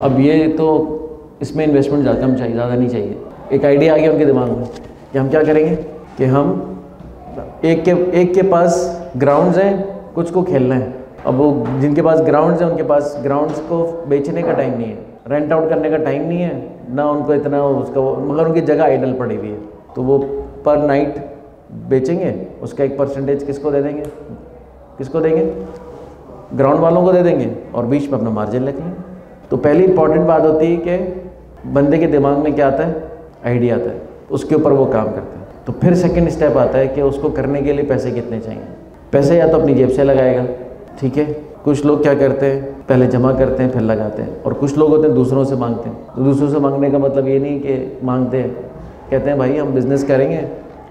अब ये तो इसमें इन्वेस्टमेंट ज़्यादा कम चाहिए, ज़्यादा नहीं चाहिए। एक आइडिया आ गया उनके दिमाग में कि हम क्या करेंगे कि हम एक के पास ग्राउंड्स हैं, कुछ को खेलना है। अब वो जिनके पास ग्राउंड्स हैं उनके पास ग्राउंड्स को बेचने का टाइम नहीं है, रेंट आउट करने का टाइम नहीं है ना उनको इतना उसका, मगर उनकी जगह आइडल पड़ी हुई है, तो वो पर नाइट बेचेंगे, उसका एक परसेंटेज किसको दे देंगे, किसको देंगे, ग्राउंड वालों को दे देंगे और बीच में अपना मार्जिन रख लेंगे। तो पहली इंपॉर्टेंट बात होती है कि बंदे के दिमाग में क्या आता है, आइडिया आता है, उसके ऊपर वो काम करते हैं। तो फिर सेकंड स्टेप आता है कि उसको करने के लिए पैसे कितने चाहिए। पैसे या तो अपनी जेब से लगाएगा, ठीक है। कुछ लोग क्या करते हैं, पहले जमा करते हैं फिर लगाते हैं, और कुछ लोग होते हैं दूसरों से मांगते हैं। तो दूसरों से मांगने का मतलब ये नहीं कि मांगते हैं, कहते हैं भाई हम बिज़नेस करेंगे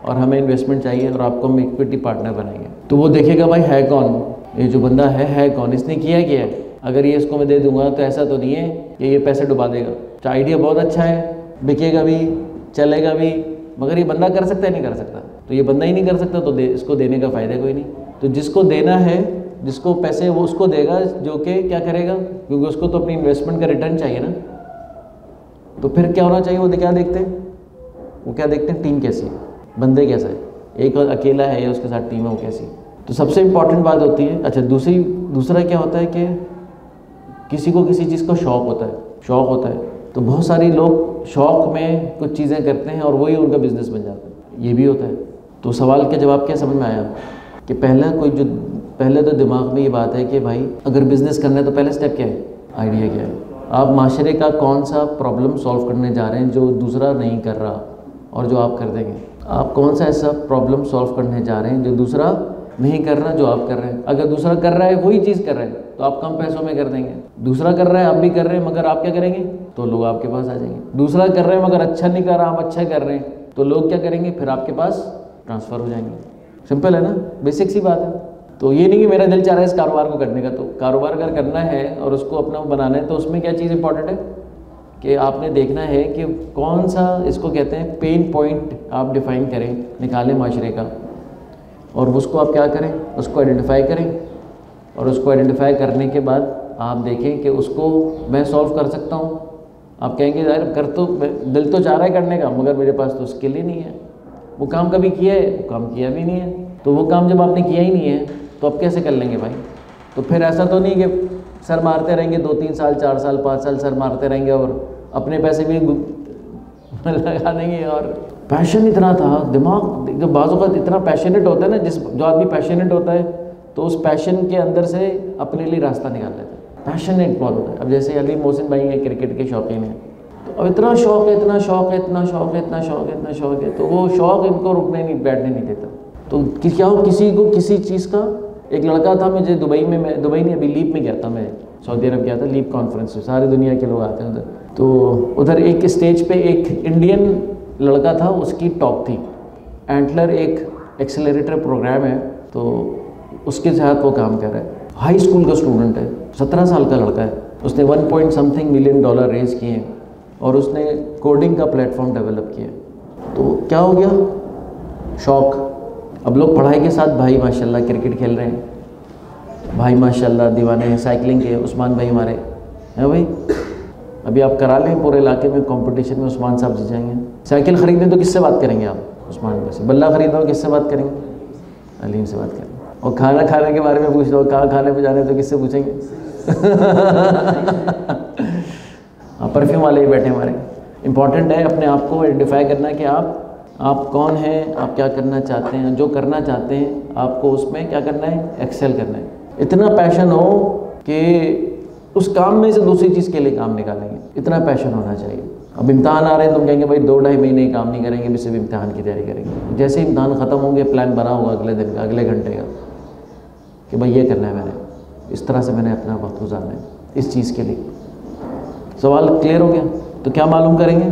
और हमें इन्वेस्टमेंट चाहिए और आपको हम इक्विटी पार्टनर बनाएंगे। तो वो देखेगा भाई है कौन, ये जो बंदा है कौन, इसने किया क्या है। अगर ये इसको मैं दे दूंगा तो ऐसा तो नहीं है कि ये पैसे डुबा देगा। तो आइडिया बहुत अच्छा है, बिकेगा भी, चलेगा भी, मगर ये बंदा कर सकता है नहीं कर सकता। तो ये बंदा ही नहीं कर सकता तो इसको देने का फ़ायदा कोई नहीं। तो जिसको देना है, जिसको पैसे वो उसको देगा जो कि क्या करेगा, क्योंकि उसको तो अपनी इन्वेस्टमेंट का रिटर्न चाहिए ना। तो फिर क्या होना चाहिए, वो क्या देखते हैं, वो क्या देखते हैं, टीम कैसी है, बंदे कैसा है, एक अकेला है या उसके साथ टीम है वो कैसी। तो सबसे इम्पॉर्टेंट बात होती है। अच्छा दूसरा क्या होता है कि किसी को किसी चीज़ का शौक़ होता है, तो बहुत सारे लोग शौक़ में कुछ चीज़ें करते हैं और वही उनका बिज़नेस बन जाता है, ये भी होता है। तो सवाल का जवाब क्या समझ में आया कि पहले तो दिमाग में ये बात है कि भाई अगर बिज़नेस करना है तो पहला स्टेप क्या है, आइडिया क्या है। आप माशरे का कौन सा प्रॉब्लम सॉल्व करने जा रहे हैं जो दूसरा नहीं कर रहा और जो आप कर देंगे। आप कौन सा ऐसा प्रॉब्लम सॉल्व करने जा रहे हैं जो दूसरा नहीं कर रहा जो आप कर रहे हैं। अगर दूसरा कर रहा है वही चीज़ कर रहे हैं तो आप कम पैसों में कर देंगे। दूसरा कर रहा है आप भी कर रहे हैं मगर आप क्या करेंगे, तो लोग आपके पास आ जाएंगे। दूसरा कर रहे हैं मगर अच्छा नहीं कर रहा, आप अच्छा कर रहे हैं तो लोग क्या करेंगे, फिर आपके पास ट्रांसफ़र हो जाएंगे। सिंपल है ना, बेसिक सी बात है। तो ये नहीं कि मेरा दिल चाह रहा है इस कारोबार को करने का, तो कारोबार अगर करना है और उसको अपना बनाना है तो उसमें क्या चीज़ इंपॉर्टेंट है कि आपने देखना है कि कौन सा, इसको कहते हैं पेन पॉइंट, आप डिफ़ाइन करें, निकालें माशरे का, और उसको आप क्या करें, उसको आइडेंटिफाई करें। और उसको आइडेंटिफाई करने के बाद आप देखें कि उसको मैं सॉल्व कर सकता हूँ। आप कहेंगे यार कर तो दिल तो चाह रहा है करने का मगर मेरे पास तो स्किल ही नहीं है, वो काम कभी किया है, वो काम किया भी नहीं है। तो वो काम जब आपने किया ही नहीं है तो आप कैसे कर लेंगे भाई। तो फिर ऐसा तो नहीं कि सर मारते रहेंगे 2-3 साल 4 साल 5 साल सर मारते रहेंगे और अपने पैसे भी लगा देंगे। और पैशन इतना था, दिमाग जब बाज़ों का इतना पैशनेट होता है ना, जो आदमी पैशनेट होता है तो उस पैशन के अंदर से अपने लिए रास्ता निकाल लेता है। पैशनेट बहुत होता है। अब जैसे अली मोहसिन भाई हैं, क्रिकेट के शौकीन हैं, तो अब इतना शौक़ है, इतना शौक़ है, इतना शौक़ है, इतना शौक़ है, इतना शौक़ है, तो वो शौक़ इनको रुकने नहीं, बैठने नहीं देता। तो क्या हो, किसी को किसी चीज़ का, एक लड़का था मुझे दुबई में, मैं दुबई नहीं अभी लीप में गया था, मैं सऊदी अरब गया था लीप कॉन्फ्रेंस में, सारी दुनिया के लोग आते हैं उधर। तो उधर एक स्टेज पे एक इंडियन लड़का था, उसकी टॉक थी, एंटलर एक एक्सेलरेटर प्रोग्राम है, तो उसके साथ वो काम कर रहा है। हाई स्कूल का स्टूडेंट है, 17 साल का लड़का है, उसने 1 point something million dollar raise किए हैं और उसने कोडिंग का प्लेटफॉर्म डेवलप किया। तो क्या हो गया, शौक़। अब लोग पढ़ाई के साथ भाई माशाल्लाह क्रिकेट खेल रहे हैं, भाई माशाल्लाह दीवाने हैं साइकिलिंग के, उस्मान भाई हमारे हैं भाई। अभी आप करा लें पूरे इलाके में कंपटीशन में उस्मान साहब जीत जाएंगे। साइकिल ख़रीदें तो किससे बात करेंगे आप, उस्मान भाई से। बल्ला ख़रीदो तो किससे बात करेंगे, अलीम से बात करेंगे। और खाना खाने के बारे में पूछ लो, कहाँ खाने पे जाने तो किससे पूछेंगे हाँ, परफ्यूम वाले ही बैठे हमारे। इम्पॉर्टेंट है अपने आप को आइडेंटिफाई करना कि आप कौन हैं, आप क्या करना चाहते हैं, जो करना चाहते हैं आपको उसमें क्या करना है, एक्सेल करना है। इतना पैशन हो कि उस काम में से दूसरी चीज़ के लिए काम निकालेंगे, इतना पैशन होना चाहिए। अब इम्तहान आ रहे हैं, तुम कहेंगे भाई 2-2.5 महीने काम नहीं करेंगे, सिर्फ इम्तहान की तैयारी करेंगे। जैसे ही इम्तहान ख़त्म होंगे प्लान बना होगा अगले दिन का, अगले घंटे का, कि भाई ये करना है मैंने, इस तरह से मैंने अपना वक्त गुजारना है इस चीज़ के लिए। सवाल क्लियर हो गया। तो क्या मालूम करेंगे,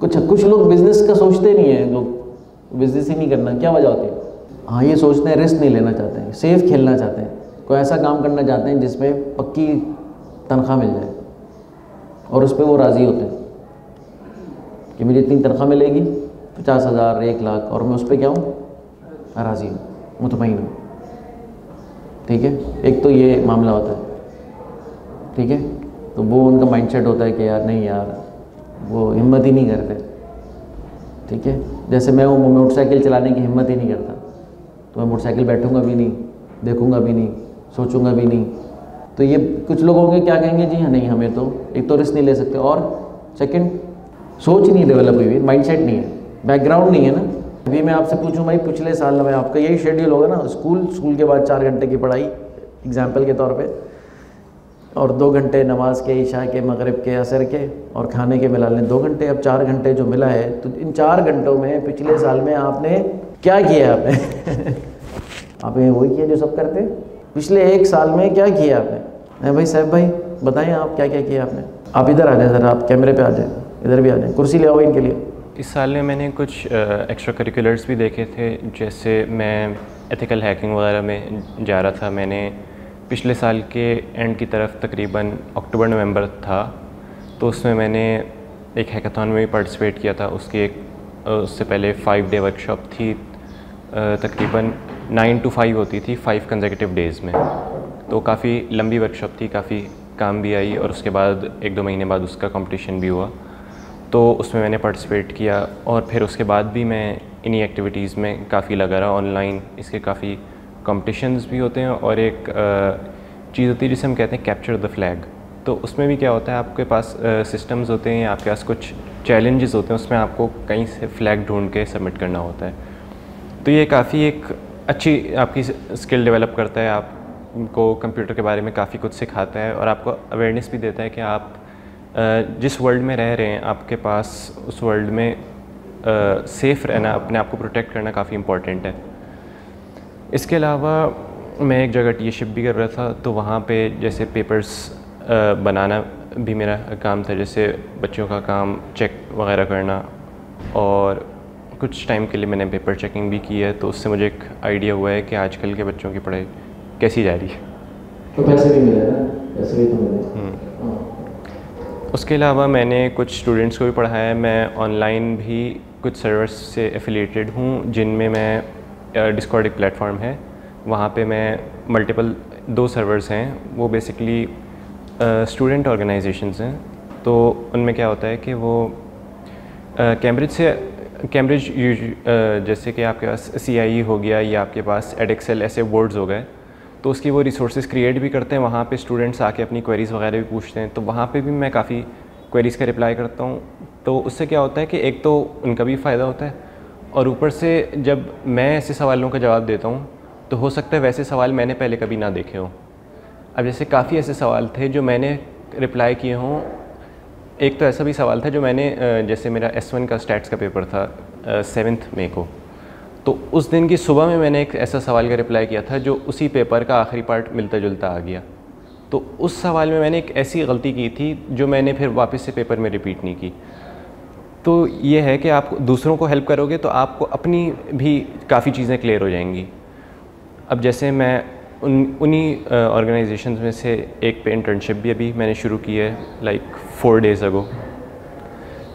कुछ लोग बिज़नेस का सोचते नहीं हैं, लोग बिज़नेस ही नहीं करना, क्या वजह होती है। हाँ, ये सोचते हैं, रिस्क नहीं लेना चाहते हैं, सेफ खेलना चाहते हैं, कोई ऐसा काम करना चाहते हैं जिसमें पक्की तनख्वाह मिल जाए और उस पर वो राज़ी होते हैं कि मुझे इतनी तनख्वाह मिलेगी 50,000 1 लाख और मैं उस पर क्या हूँ, राज़ी हूँ, मुतमईन हूँ। ठीक है, एक तो ये मामला होता है। ठीक है, तो वो उनका माइंडसेट होता है कि यार नहीं यार, वो हिम्मत ही नहीं करते। ठीक है, जैसे मैं वो मोटरसाइकिल चलाने की हिम्मत ही नहीं करता, तो मैं मोटरसाइकिल बैठूंगा भी नहीं, देखूंगा भी नहीं, सोचूंगा भी नहीं। तो ये कुछ लोग होंगे क्या कहेंगे, जी हाँ नहीं हमें तो एक तो रिस्क नहीं ले सकते, और सेकंड सोच ही नहीं डेवलप हुई है, माइंडसेट नहीं है, बैकग्राउंड नहीं है ना। अभी मैं आपसे पूछूं भाई पिछले साल में आपका यही शेड्यूल होगा ना, स्कूल के बाद 4 घंटे की पढ़ाई एग्जाम्पल के तौर पे, और 2 घंटे नमाज के, इशा के, मगरिब के, असर के, और खाने के मिला लें 2 घंटे। अब 4 घंटे जो मिला है, तो इन 4 घंटों में पिछले साल में आपने क्या किया? आपने आपने वही किया जो सब करते हैं। पिछले 1 साल में क्या किया आपने? भाई साहब भाई बताएं आप क्या क्या किया आपने। आप इधर आ जाए ज़रा, आप कैमरे पे आ जाए, इधर भी आ जाए, कुर्सी ले आओ इनके लिए। इस साल में मैंने कुछ एक्स्ट्रा करिकुलर्स भी देखे थे, जैसे मैं एथिकल हैकिंग वगैरह में जा रहा था। मैंने पिछले साल के एंड की तरफ तकरीबन अक्टूबर-नवंबर था, तो उसमें मैंने एक हैकाथॉन में भी पार्टिसिपेट किया था। उससे पहले 5 डे वर्कशॉप थी, तकरीबन 9 to 5 होती थी 5 कंसेक्यूटिव डेज़ में। तो काफ़ी लंबी वर्कशॉप थी, काफ़ी काम भी आई, और उसके बाद 1-2 महीने बाद उसका कंपटीशन भी हुआ, तो उसमें मैंने पार्टिसिपेट किया। और फिर उसके बाद भी मैं इन्हीं एक्टिविटीज़ में काफ़ी लगा रहा। ऑनलाइन इसके काफ़ी कॉम्पिटिशन्स भी होते हैं, और एक चीज़ होती है जिसे हम कहते हैं कैप्चर द फ्लैग। तो उसमें भी क्या होता है, आपके पास सिस्टम्स होते हैं, आपके पास कुछ चैलेंजेस होते हैं, उसमें आपको कहीं से फ्लैग ढूंढ के सबमिट करना होता है। तो ये काफ़ी एक अच्छी आपकी स्किल डेवलप करता है, आपको कंप्यूटर के बारे में काफ़ी कुछ सिखाता है, और आपको अवेयरनेस भी देता है कि आप जिस वर्ल्ड में रह रहे हैं, आपके पास उस वर्ल्ड में सेफ़ रहना, अपने आप को प्रोटेक्ट करना काफ़ी इम्पॉर्टेंट है। इसके अलावा मैं एक जगह टीएशिप भी कर रहा था, तो वहाँ पे जैसे पेपर्स बनाना भी मेरा काम था, जैसे बच्चों का काम चेक वगैरह करना, और कुछ टाइम के लिए मैंने पेपर चेकिंग भी की है। तो उससे मुझे एक आइडिया हुआ है कि आजकल के बच्चों की पढ़ाई कैसी जा रही है। तो पैसे भी मिले ना, पैसे भी तो मिले। उसके अलावा मैंने कुछ स्टूडेंट्स को भी पढ़ाया है। मैं ऑनलाइन भी कुछ सर्वर्स से एफिलिएटेड हूँ, जिनमें मैं डिस्कॉर्ड एक प्लेटफॉर्म है, वहाँ पे मैं मल्टीपल 2 सर्वर्स हैं, वो बेसिकली स्टूडेंट ऑर्गेनाइजेशंस हैं। तो उनमें क्या होता है कि वो कैम्ब्रिज जैसे कि आपके पास CIE हो गया, या आपके पास एडेक्सेल ऐसे बोर्ड्स हो गए, तो उसकी वो रिसोर्सेज क्रिएट भी करते हैं। वहाँ पे स्टूडेंट्स आके अपनी क्वेरीज़ वगैरह भी पूछते हैं, तो वहाँ पे भी मैं काफ़ी क्वेरीज़ का रिप्लाई करता हूँ। तो उससे क्या होता है कि एक तो उनका भी फ़ायदा होता है, और ऊपर से जब मैं ऐसे सवालों का जवाब देता हूँ, तो हो सकता है वैसे सवाल मैंने पहले कभी ना देखे हों। अब जैसे काफ़ी ऐसे सवाल थे जो मैंने रिप्लाई किए हों। एक तो ऐसा भी सवाल था जो मैंने जैसे मेरा S1 का स्टैट्स का पेपर था 7 मई को, तो उस दिन की सुबह में मैंने एक ऐसा सवाल का रिप्लाई किया था जो उसी पेपर का आखिरी पार्ट मिलता जुलता आ गया। तो उस सवाल में मैंने एक ऐसी गलती की थी जो मैंने फिर वापस से पेपर में रिपीट नहीं की। तो ये है कि आप दूसरों को हेल्प करोगे तो आपको अपनी भी काफ़ी चीज़ें क्लियर हो जाएंगी। अब जैसे मैं उन्हीं ऑर्गेनाइजेशंस में से एक पे इंटर्नशिप भी अभी मैंने शुरू की है, लाइक 4 days अगो।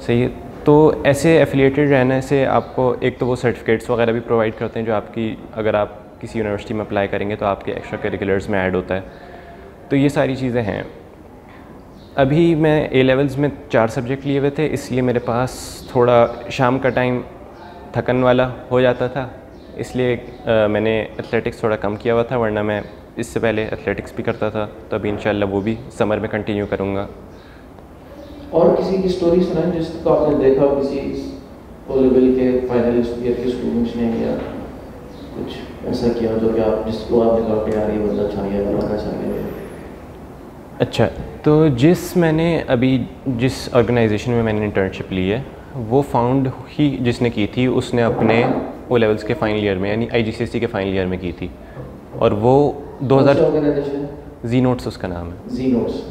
सही है। तो ऐसे एफिलिएटेड रहने से आपको एक तो वो सर्टिफिकेट्स वगैरह भी प्रोवाइड करते हैं, जो आपकी अगर आप किसी यूनिवर्सिटी में अप्लाई करेंगे तो आपके एक्स्ट्रा करिकुलर्स में ऐड होता है। तो ये सारी चीज़ें हैं। अभी मैं A levels में 4 सब्जेक्ट लिए हुए थे, इसलिए मेरे पास थोड़ा शाम का टाइम थकन वाला हो जाता था, इसलिए मैंने एथलेटिक्स थोड़ा कम किया हुआ था, वरना मैं इससे पहले एथलेटिक्स भी करता था। तो अभी इंशाल्लाह वो भी समर में कंटिन्यू करूँगा। और किसी की स्टोरी सुनाएं जिसको आपने देखा हो, किसी ओ लेवल के फाइनल ईयर के स्टूडेंट्स ने या कुछ ऐसा किया जो कि आप जिसको आपने कहा कि यार ये बंदा अच्छा गया, लड़का अच्छा गया। अच्छा, तो जिस ऑर्गेनाइजेशन में मैंने इंटर्नशिप ली है, वो फाउंड ही जिसने की थी उसने अपने ओ लेवल्स के फाइनल ईयर में, यानी IGCSE के फाइनल ईयर में की थी, और वो 2000 ज़ीनोट्स उसका नाम है। ज़ीनोट्स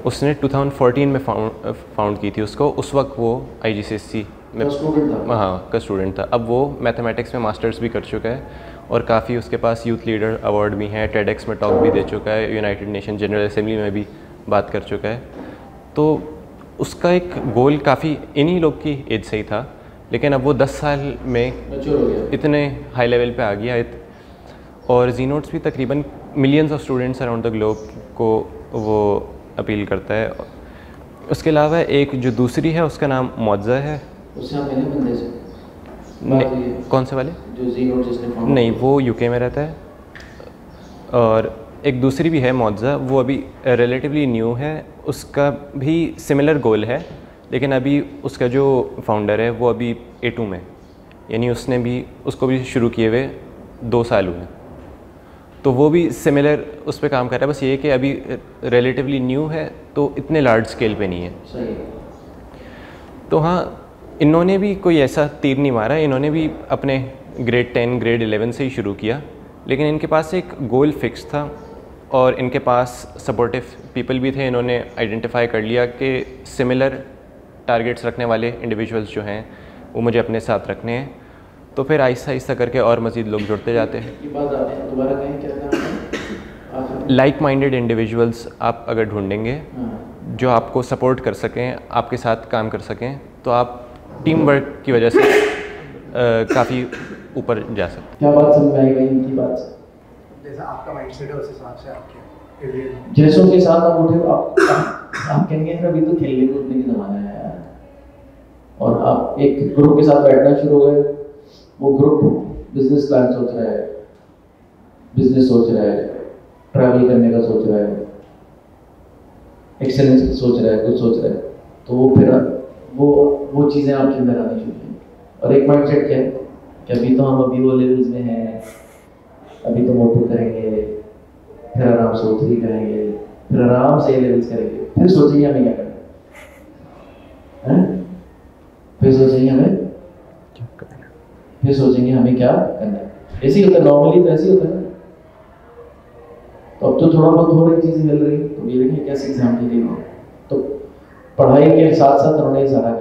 उसने 2014 में फाउंड की थी उसको। उस वक्त वो IGCSE में का स्टूडेंट था। अब वो मैथमेटिक्स में मास्टर्स भी कर चुका है, और काफ़ी उसके पास यूथ लीडर अवार्ड भी हैं, TEDx में टॉक भी दे चुका है, यूनाइटेड नेशन जनरल असेंबली में भी बात कर चुका है। तो उसका एक गोल काफ़ी इन्हीं लोग की एज से ही था, लेकिन अब वो 10 साल में इतने हाई लेवल पे आ गया। और ज़ीनोट्स भी तकरीबन millions of students around the globe को वो अपील करता है। उसके अलावा एक जो दूसरी है उसका नाम मौजा है। उससे आप मिले बंदे से? कौन से वाले? जो जी नोट जिसने फोन? नहीं, वो यूके में रहता है। और एक दूसरी भी है मौजा, वो अभी रिलेटिवली न्यू है, उसका भी सिमिलर गोल है, लेकिन अभी उसका जो फाउंडर है वो अभी A2 में, यानी उसको भी शुरू किए हुए 2 साल हुए, तो वो भी सिमिलर उस पर काम कर रहा है। बस ये कि अभी रिलेटिवली न्यू है तो इतने लार्ज स्केल पे नहीं है। सही। तो हाँ, इन्होंने भी कोई ऐसा तीर नहीं मारा, इन्होंने भी अपने ग्रेड 10 ग्रेड 11 से ही शुरू किया, लेकिन इनके पास एक गोल फिक्स था और इनके पास सपोर्टिव पीपल भी थे। इन्होंने आइडेंटिफाई कर लिया कि सिमिलर टारगेट्स रखने वाले इंडिविजुअल्स जो हैं वो मुझे अपने साथ रखने हैं, तो फिर आहिस्ता आहिस्ता करके और मज़ीद लोग जुड़ते जाते हैं। ये बात आपने दोबारा कहें, क्या कहा? लाइक माइंडेड इंडिविजुअल्स आप अगर ढूंढेंगे जो आपको सपोर्ट कर सकें, आपके साथ काम कर सकें, तो आप टीम वर्क की वजह से काफ़ी ऊपर जा सकते हैं। क्या बात समझ आई गई इनकी बात से? जैसा आपका माइंडसेट है उस हिसाब से आपके एरिया जैसों के साथ आप उठे, आप कहेंगे अभी तो खेलने कूदने की ज़माना है यार, और आप एक ग्रुप के साथ बैठना शुरू हो गए, वो ग्रुप बिजनेस प्लान सोच रहा है, बिजनेस सोच रहा है, ट्रैवल करने का सोच रहा है, एक्सेलेंस सोच रहा है, कुछ सोच रहा है, तो वो फिर वो चीज़ें आपके अंदर आनी शुरू होंगी। और एक माइंडसेट क्या है कि अभी तो हम वो लेवल्स में हैं, अभी तो मोटू करेंगे, फिर आराम से O3 करेंगे, फिर आराम से लेवल्स करेंगे, फिर सोचेंगे हमें क्या करना है, फिर सोचेंगे हमें क्या करना है। ऐसे ही होता है, नॉर्मली तो ऐसे ही होता है। तो अब तो थोड़ा बहुत हो रही चीज़ें मिल रही, तो ये देखिए कैसे एग्जाम के लिए, तो पढ़ाई के साथ साथ उन्होंने सारा